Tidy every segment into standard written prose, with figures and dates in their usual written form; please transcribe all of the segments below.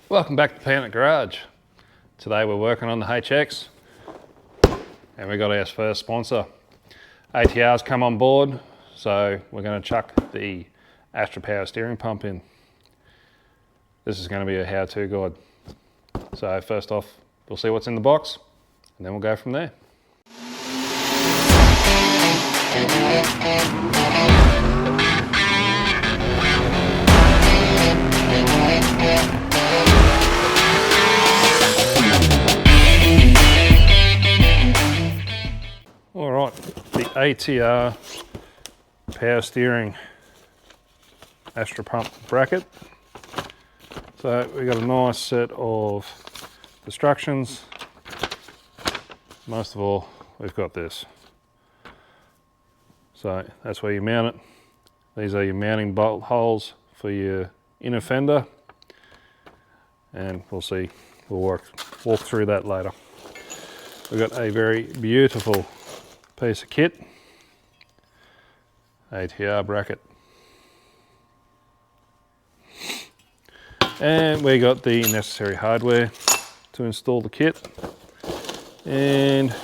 Welcome back to Planet Garage. Today we're working on the HX and we got our first sponsor. ATR's come on board, so we're going to chuck the Astra power steering pump in. This is going to be a how-to guide. So first off, we'll see what's in the box and then we'll go from there. Alright, the ATR power steering Astra pump bracket. So we've got a nice set of instructions. Most of all, we've got this. So that's where you mount it. These are your mounting bolt holes for your inner fender. And we'll see, we'll walk through that later. We've got a very beautiful piece of kit, ATR bracket. And we got the necessary hardware to install the kit. And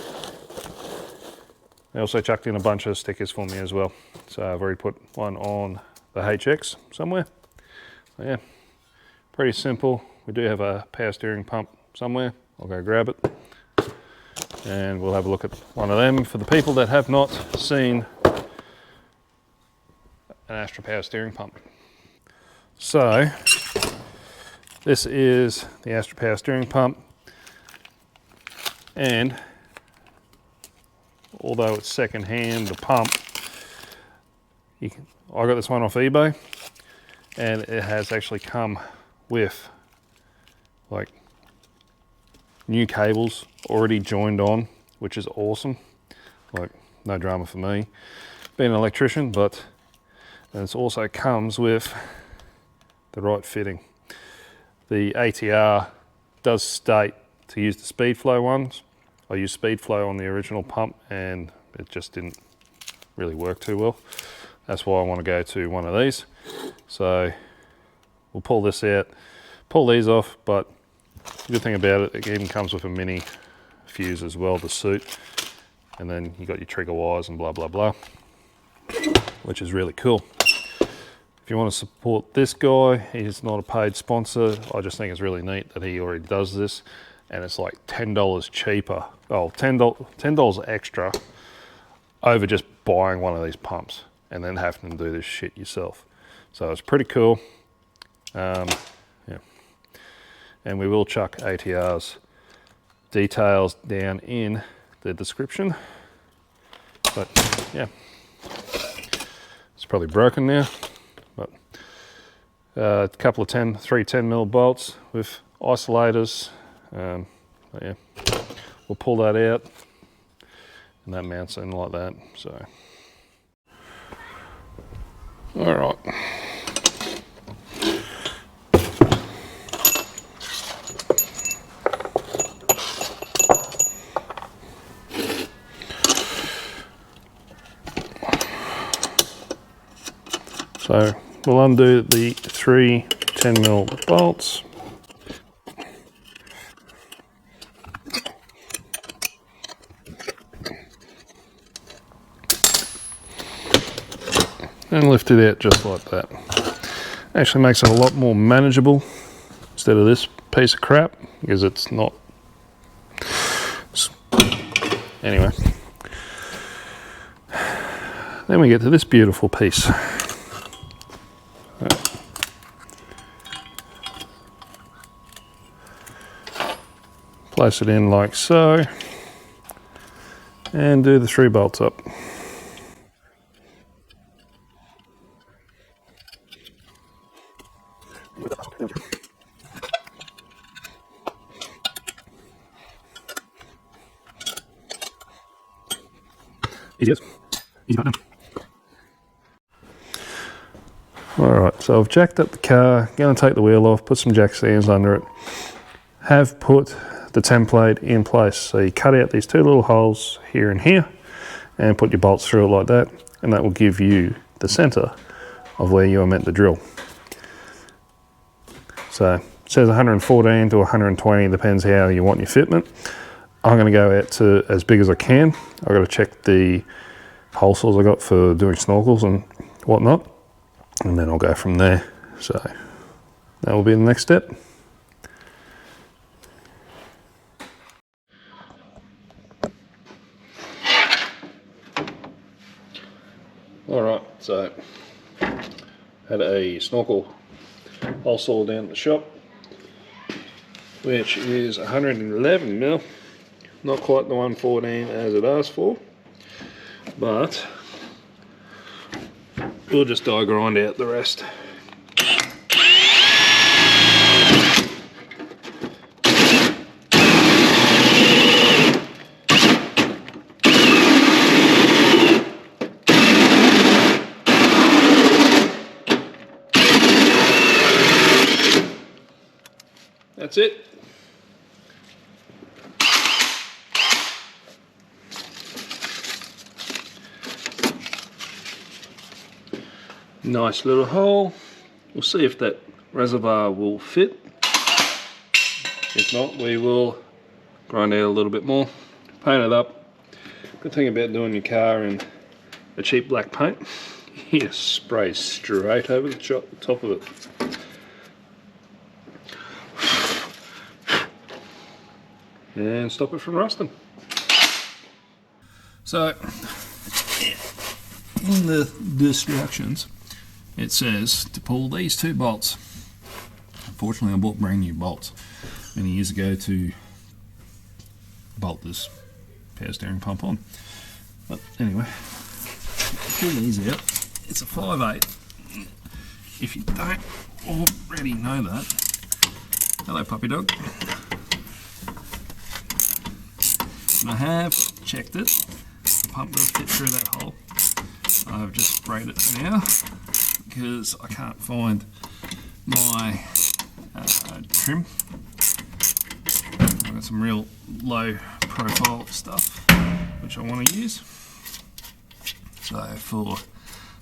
they also chucked in a bunch of stickers for me as well. So I've already put one on the HX somewhere. So yeah, pretty simple. We do have a power steering pump somewhere. I'll go grab it. And we'll have a look at one of them for the people that have not seen an Astra power steering pump. So this is the Astra power steering pump, and although it's second hand, the pump, I got this one off eBay, and it has actually come with like new cables already joined on, which is awesome. Like, no drama for me being an electrician, but it also comes with the right fitting. The ATR does state to use the speed flow ones. I used speed flow on the original pump and it just didn't really work too well. That's why I want to go to one of these. So we'll pull this out, pull these off, but the good thing about it, it even comes with a mini fuse as well to suit. And then you got your trigger wires and blah, blah, blah, which is really cool. If you want to support this guy, he's not a paid sponsor. I just think it's really neat that he already does this. And it's like $10 cheaper. Oh, $10 extra over just buying one of these pumps and then having to do this shit yourself. So it's pretty cool. Yeah. And we will chuck ATR's details down in the description. But yeah, it's probably broken now. But a couple of 3 10mm bolts with isolators. But yeah, we'll pull that out, and that mounts in like that. So, all right. So we'll undo the 3 10mm bolts. And lift it out just like that. Actually makes it a lot more manageable instead of this piece of crap, because it's not. Anyway. Then we get to this beautiful piece. Place it in like so, and do the 3 bolts up. Easy as. Easy button. Alright, so I've jacked up the car, going to take the wheel off, put some jack stands under it. Have put the template in place. So you cut out these 2 little holes here and here and put your bolts through it like that, and that will give you the center of where you are meant to drill. So It says 114 to 120, depends how you want your fitment. I'm going to go out to as big as I can. I've got to check the hole saws I got for doing snorkels and whatnot, and then I'll go from there. So that will be the next step. Alright, so had a snorkel hole saw down at the shop, which is 111 mil, not quite the 114 as it asked for, but we'll just die grind out the rest. That's it. Nice little hole. We'll see if that reservoir will fit. If not, we will grind out a little bit more, paint it up. Good thing about doing your car in a cheap black paint, you just spray straight over the top of it. And stop it from rusting. So, in the instructions, it says to pull these two bolts. Unfortunately, I bought brand new bolts many years ago to bolt this power steering pump on. But anyway, pull these out. It's a 5/8. If you don't already know that, hello puppy dog. And I have checked it. The pump does fit through that hole. I've just sprayed it now because I can't find my trim. I've got some real low profile stuff which I want to use. So for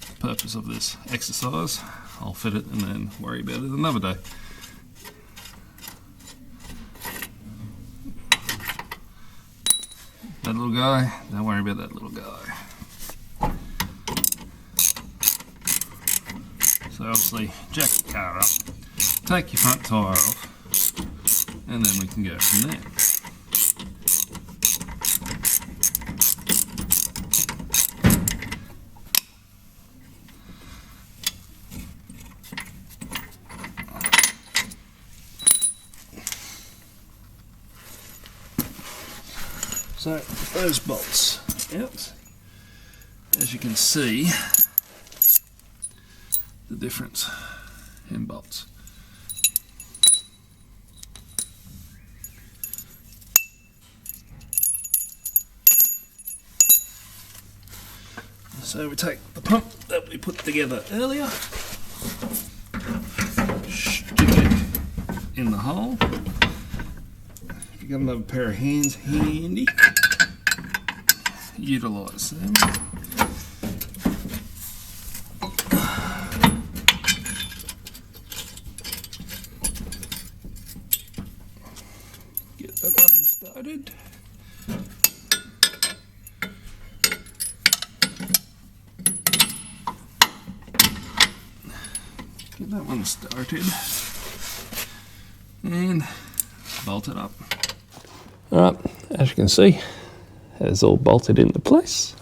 the purpose of this exercise, I'll fit it and then worry about it another day. That little guy, don't worry about that little guy. So obviously jack the car up, take your front tyre off, and then we can go from there. So those bolts out, as you can see the difference in bolts. So we take the pump that we put together earlier, stick it in the hole. If you've got another pair of hands handy, utilise them. Get that one started. Get that one started and bolt it up. Alright, as you can see, it's all bolted into place.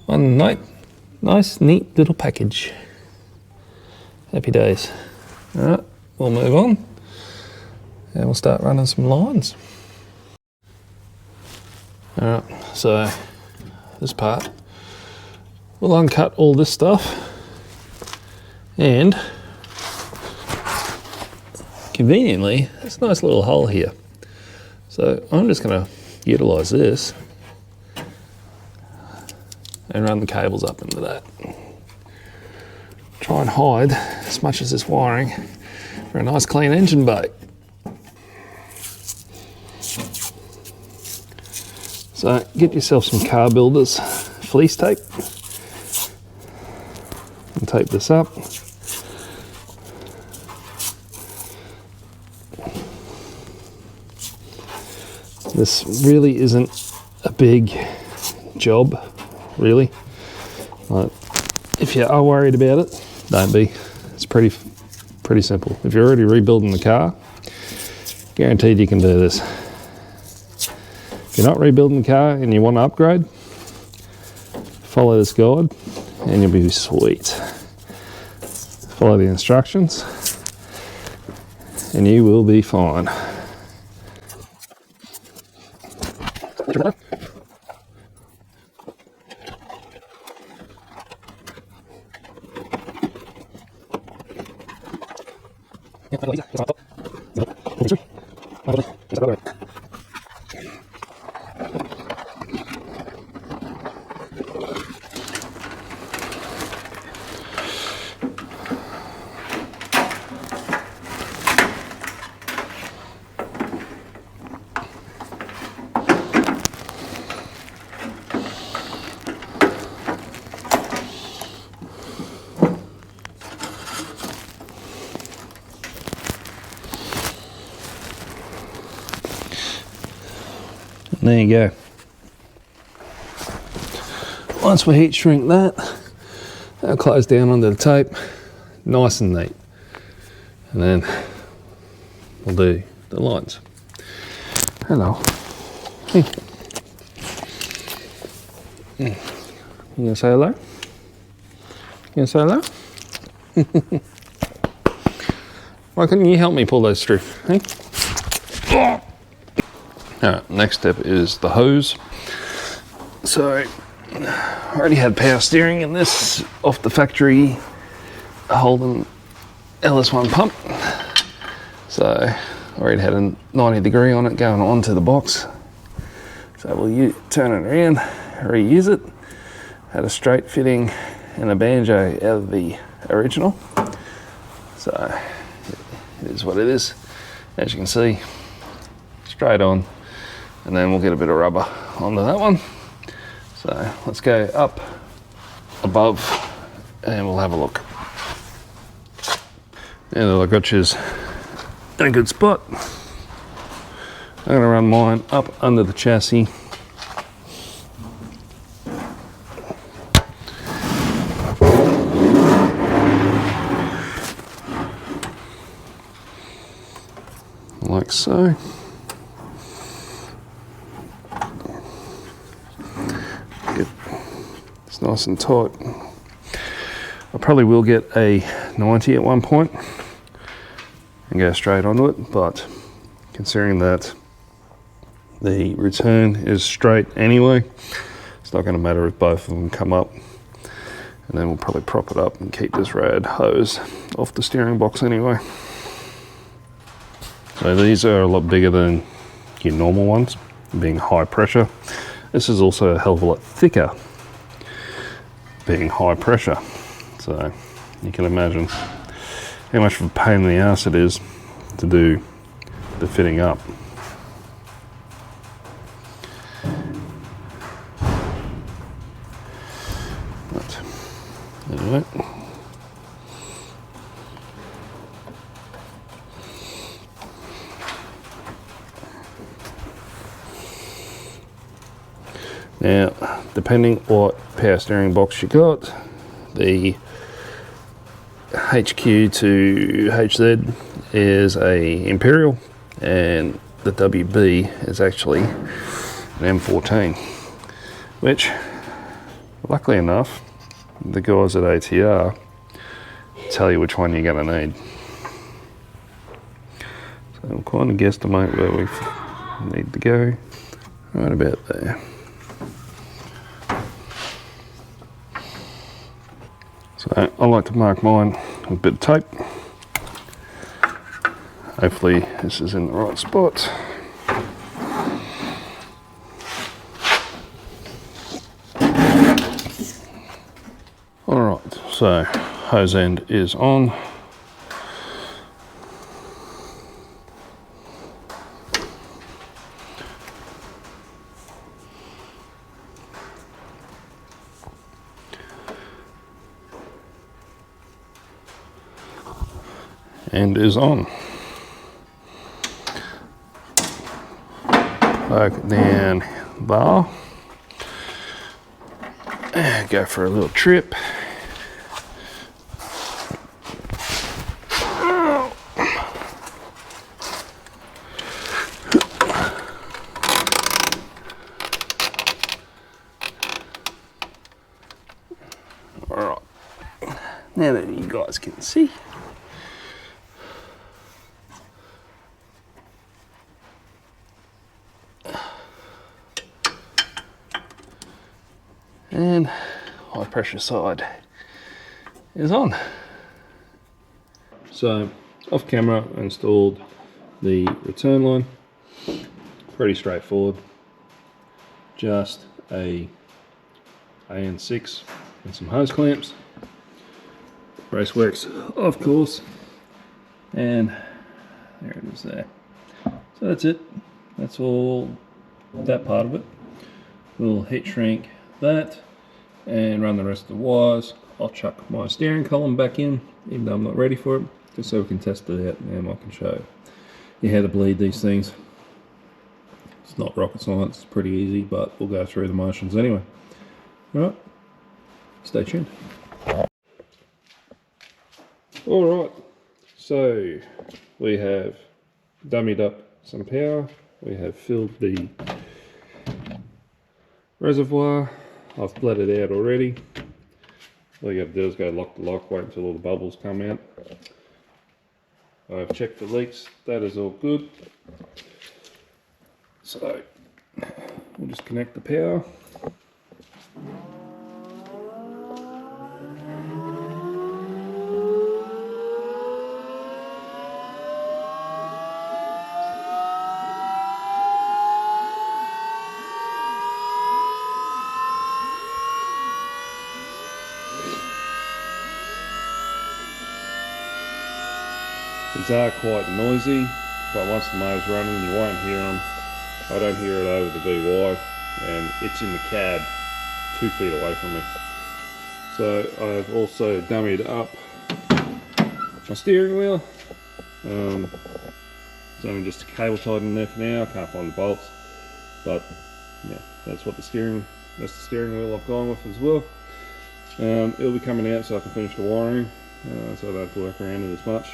One nice, neat little package. Happy days. Alright, we'll move on and we'll start running some lines. Alright, so this part, we'll uncut all this stuff and conveniently, there's a nice little hole here. So I'm just going to utilise this and run the cables up into that. Try and hide as much as this wiring for a nice clean engine bay. So get yourself some car builders fleece tape and tape this up. This really isn't a big job, really. If you are worried about it, don't be. It's pretty simple. If you're already rebuilding the car, guaranteed you can do this. If you're not rebuilding the car and you want to upgrade, follow this guide and you'll be sweet. Follow the instructions and you will be fine. There you go. Once we heat shrink that, that'll close down onto the tape, nice and neat. And then we'll do the lines. Hello. Hey. You gonna say hello? You gonna say hello? Why couldn't you help me pull those through? Hey? Alright, next step is the hose. So, I already had power steering in this off the factory Holden LS1 pump. So, I already had a 90 degree on it going onto the box. So we'll turn it around, reuse it. Had a straight fitting and a banjo out of the original. So, it is what it is. As you can see, straight on. And then we'll get a bit of rubber onto that one. So let's go up above and we'll have a look. Now that I've got you in a good spot, I'm going to run mine up under the chassis. Like so. It's nice and tight. I probably will get a 90 at one point and go straight onto it, but considering that the return is straight anyway, it's not going to matter if both of them come up. And then we'll probably prop it up and keep this rad hose off the steering box anyway. So these are a lot bigger than your normal ones, being high pressure. This is also a hell of a lot thicker, being high pressure. So you can imagine how much of a pain in the ass it is to do the fitting up. But anyway. Now, depending what power steering box you got, the HQ to HZ is a Imperial and the WB is actually an M14, which luckily enough the guys at ATR tell you which one you're going to need. So I'll kind of guesstimate where we need to go, right about there. So I like to mark mine with a bit of tape. Hopefully this is in the right spot. Alright, so hose end is on. And is on. Poke it down the bar. And go for a little trip. Alright, now that you guys can see. And high pressure side is on. So off camera, I installed the return line. Pretty straightforward. Just a AN6 and some hose clamps. Brace works, of course. And there it is there. So that's it. That's all that part of it. We'll heat shrink that and run the rest of the wires. I'll chuck my steering column back in, even though I'm not ready for it, just so we can test it out and I can show you how to bleed these things. It's not rocket science, it's pretty easy, but we'll go through the motions anyway. Alright, stay tuned. Alright, so we have dummied up some power, we have filled the reservoir. I've bled it out already. All you have to do is go lock the lock, wait until all the bubbles come out. I've checked the leaks, that is all good. So we'll just connect the power. These are quite noisy, but once the motor's running you won't hear them. I don't hear it over the VY, and it's in the cab 2 feet away from me. So I've also dummied up my steering wheel. There's only just a cable tied in there for now. I can't find the bolts, but yeah, that's the steering wheel I've gone with as well. It'll be coming out so I can finish the wiring, so I don't have to work around it as much.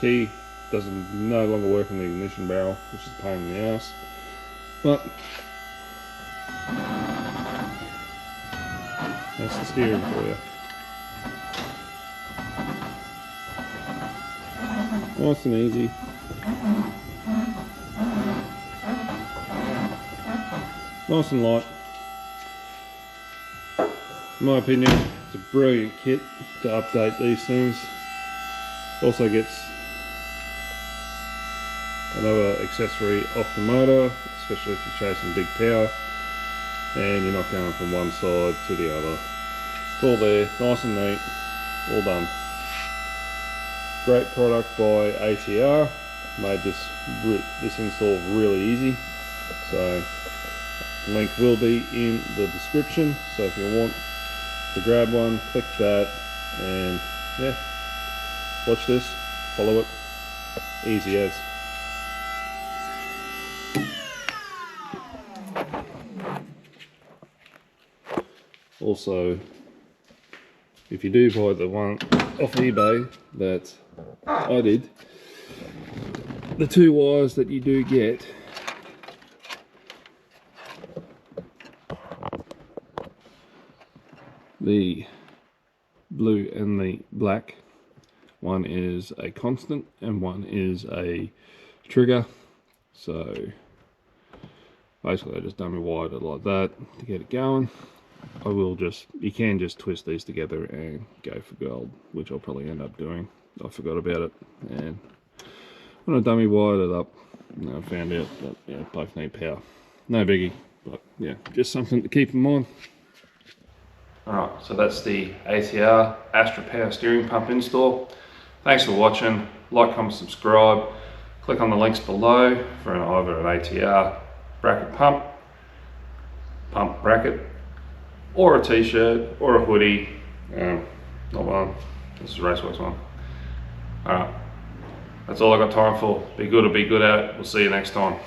Key doesn't no longer work in the ignition barrel, which is a pain in the ass. But that's the steering for you. Nice and easy. Nice and light. In my opinion, it's a brilliant kit to update these things. Also gets another accessory off the motor, especially if you're chasing big power and you're not going from one side to the other. It's all there, nice and neat, all done. Great product by ATR, made this install really easy. So link will be in the description, so if you want to grab one, click that, and yeah, watch this, follow it, easy as. Also, if you do buy the one off eBay that I did, the 2 wires that you do get the blue and the black, one is a constant and one is a trigger. So basically I just dummy wired it like that to get it going. You can just twist these together and go for gold, which I'll probably end up doing. I forgot about it, and when I dummy wired it up, I found out that yeah, both need power. No biggie, but yeah, just something to keep in mind. Alright, so that's the ATR Astra power steering pump install. Thanks for watching. Like, comment, subscribe. Click on the links below for either an ATR bracket pump bracket, or a t-shirt, or a hoodie. Not one. This is Raceworks one. Alright, that's all I got time for. Be good or be good at it. We'll see you next time.